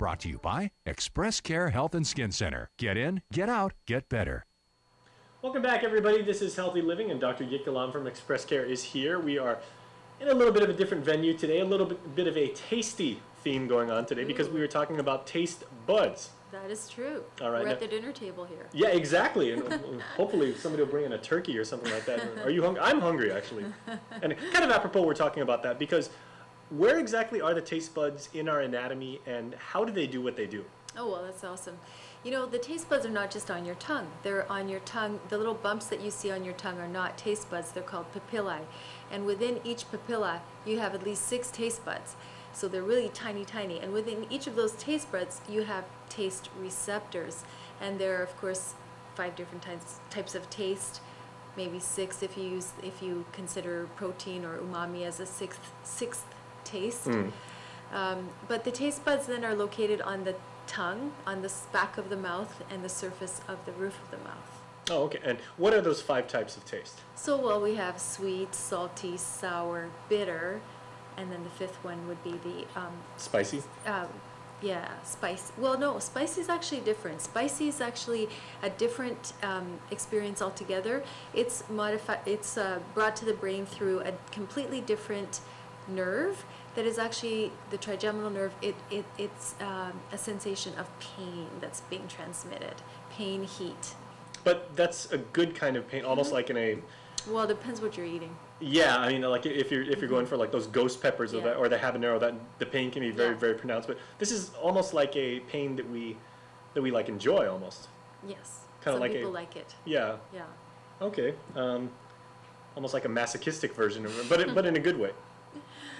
Brought to you by ExpressCare Health and Skin Center. Get in, get out, get better. Welcome back, everybody. This is Healthy Living, and Dr. Jitka Lom from ExpressCare is here. We are in a little bit of a different venue today, a little bit of a tasty theme going on today because we were talking about taste buds. That is true. All right, we're at the dinner table here. Yeah, exactly. And hopefully somebody will bring in a turkey or something like that. Are you hungry? I'm hungry, actually. And kind of apropos, we're talking about that because where exactly are the taste buds in our anatomy, and how do they do what they do? Oh, well, that's awesome. You know, the taste buds are not just on your tongue. They're on your tongue. The little bumps that you see on your tongue are not taste buds. They're called papillae. And within each papilla, you have at least 6 taste buds. So they're really tiny, tiny. And within each of those taste buds, you have taste receptors. And there are, of course, 5 different types of taste, maybe 6 if you consider protein or umami as a sixth taste. But the taste buds then are located on the tongue, on the back of the mouth, and the surface of the roof of the mouth. Oh, okay. And what are those 5 types of taste? So, well, we have sweet, salty, sour, bitter, and then the 5th one would be the spicy? Yeah, spice. Well, no, spicy is actually different. Spicy is actually a different experience altogether. It's modified. It's brought to the brain through a completely different nerve. That is actually the trigeminal nerve. It's a sensation of pain that's being transmitted. Pain, heat. But that's a good kind of pain, almost like in a... Well, it depends what you're eating. Yeah, I mean, like if you're going for like those ghost peppers or, or the habanero, that the pain can be very, very pronounced. But this is almost like a pain that we like enjoy almost. Yes. Kind of like people like it. Yeah. Yeah. Okay. Almost like a masochistic version of it, but in a good way.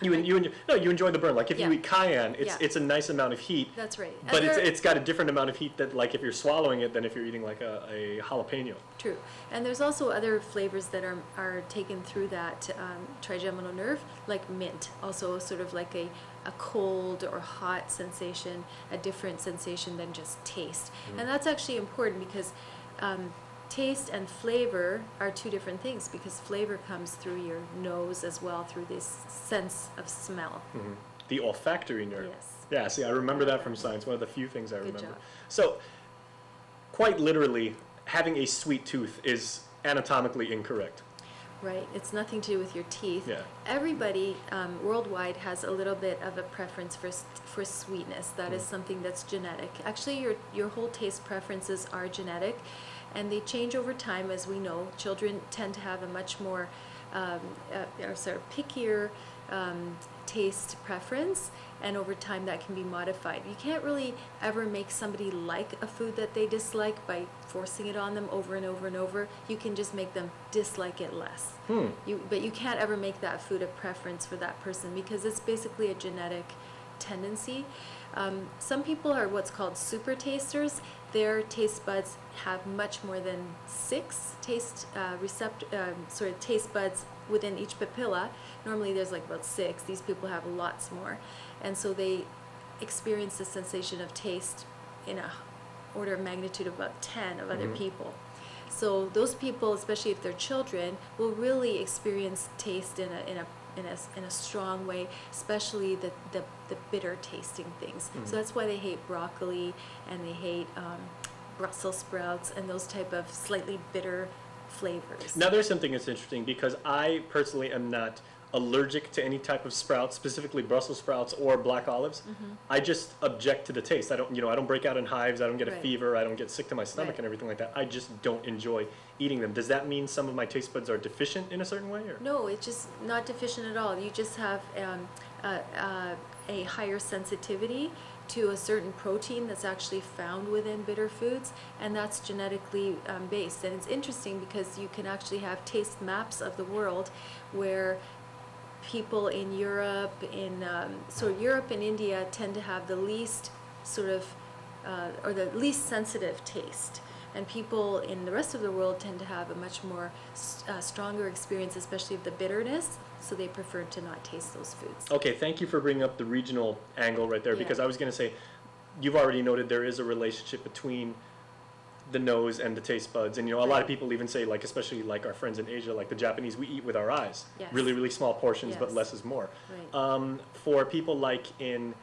You enjoy the burn. Like if you eat cayenne, it's a nice amount of heat. That's right. But it's got a different amount of heat that like if you're swallowing it than if you're eating like a jalapeno. True. And there's also other flavors that are taken through that trigeminal nerve, like mint. Also sort of like a cold or hot sensation, a different sensation than just taste. And that's actually important because taste and flavor are 2 different things, because flavor comes through your nose as well, through this sense of smell. The olfactory nerve. Yes. Yeah, see, I remember that from science, one of the few things I remember. Good job. So, quite literally, having a sweet tooth is anatomically incorrect. Right, it's nothing to do with your teeth. Yeah. Everybody worldwide has a little bit of a preference for sweetness. That is something that's genetic. Actually, your whole taste preferences are genetic, and they change over time. As we know, children tend to have a much more sort of pickier taste preference, and over time that can be modified. You can't really ever make somebody like a food that they dislike by forcing it on them over and over and over. You can just make them dislike it less. But you can't ever make that food a preference for that person, because it's basically a genetic tendency. Some people are what's called super tasters. Their taste buds have much more than 6 taste buds within each papilla. Normally there's like about 6. These people have lots more, and so they experience the sensation of taste in a order of magnitude of about 10 of other people. So those people, especially if they're children, will really experience taste in a strong way, especially the bitter tasting things. So that's why they hate broccoli, and they hate Brussels sprouts and those type of slightly bitter flavors. Now there's something that's interesting, because I personally am not allergic to any type of sprouts, specifically Brussels sprouts or black olives. I just object to the taste. I don't break out in hives. I don't get a fever. I don't get sick to my stomach and everything like that. I just don't enjoy eating them. Does that mean some of my taste buds are deficient in a certain way? Or? No, it's just not deficient at all. You just have a higher sensitivity to a certain protein that's actually found within bitter foods, and that's genetically based. And it's interesting because you can actually have taste maps of the world where people in Europe, Europe and India tend to have the least or the least sensitive taste, and people in the rest of the world tend to have a much more stronger experience, especially of the bitterness, so they prefer to not taste those foods. Okay, thank you for bringing up the regional angle right there, because I was going to say, you've already noted there is a relationship between the nose and the taste buds, and a lot of people even say, like, especially like our friends in Asia, like the Japanese, we eat with our eyes. Really, really small portions, but less is more. For people like in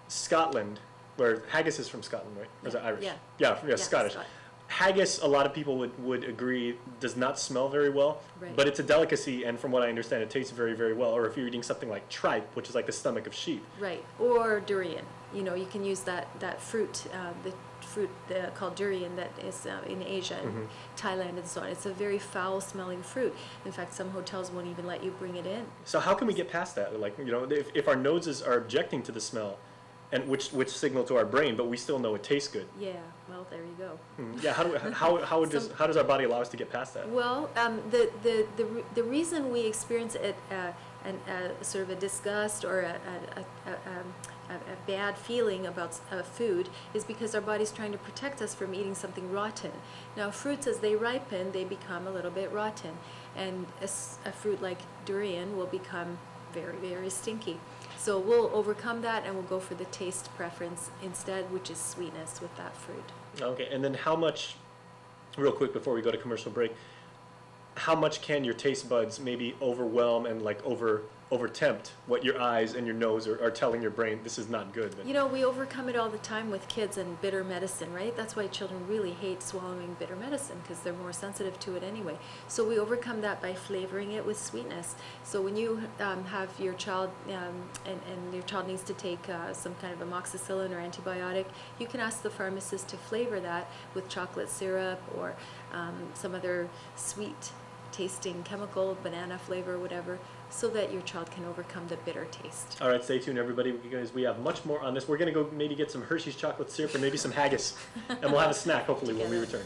Scotland, where haggis is from Scotland, right? Or is it Irish? Yeah, Scottish. Scot- Haggis, a lot of people would agree, does not smell very well, Right. but it's a delicacy, and from what I understand, it tastes very, very well. Or if you're eating something like tripe, which is like the stomach of sheep. Right, or durian. You know, you can use that fruit, the fruit called durian that is in Asia, and Thailand and so on. It's a very foul-smelling fruit. In fact, some hotels won't even let you bring it in. So how can we get past that? Like, you know, if our noses are objecting to the smell, and which signal to our brain, but we still know it tastes good. Yeah, well, there you go. Yeah, how does our body allow us to get past that? Well, the reason we experience it, sort of a disgust or a bad feeling about food is because our body's trying to protect us from eating something rotten. Now, fruits, as they ripen, they become a little bit rotten, and a fruit like durian will become very, very stinky. So we'll overcome that, and we'll go for the taste preference instead, which is sweetness with that fruit. Okay, and then how much, real quick before we go to commercial break, how much can your taste buds maybe overwhelm and like over-tempt what your eyes and your nose are telling your brain, this is not good? You know, we overcome it all the time with kids and bitter medicine, right? That's why children really hate swallowing bitter medicine, because they're more sensitive to it anyway. So we overcome that by flavoring it with sweetness. So when you have your child, and your child needs to take some kind of amoxicillin or antibiotic, you can ask the pharmacist to flavor that with chocolate syrup or some other sweet tasting chemical, banana flavor, whatever, so that your child can overcome the bitter taste. All right, stay tuned, everybody, because we have much more on this. We're going to go maybe get some Hershey's chocolate syrup or maybe some haggis, and we'll have a snack, hopefully, when we return.